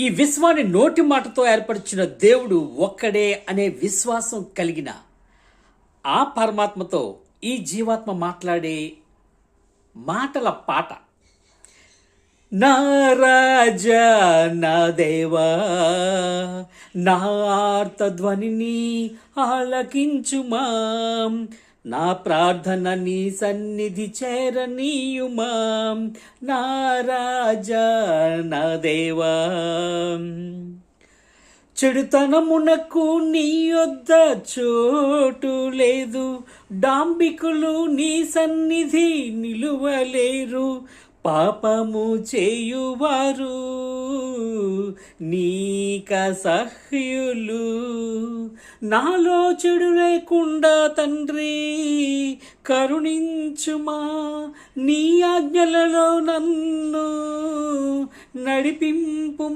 ఈ విశ్వాన్ని నోటి మాటతో ఏర్పరిచిన దేవుడు ఒక్కడే అనే విశ్వాసం కలిగిన ఆ పరమాత్మతో ఈ జీవాత్మ మాట్లాడే మాటల పాట. నా రాజా నా దేవా, నా ఆర్తధ్వనిని ఆలకించుమా, నా ప్రార్థన నీ సన్నిధి చేరనీయుమా, నా రాజా నా దేవా. చెడుతనమునకు నీ యొద్ద చోటు లేదు, డాంబికులు నీ సన్నిధి నిలువలేరు, పాపము చేయువారు నీకసహ్యులు. నాలో చెడు లేకుండా తండ్రి కరుణించుమా, నీ ఆజ్ఞలలో నన్ను నడిపింపు.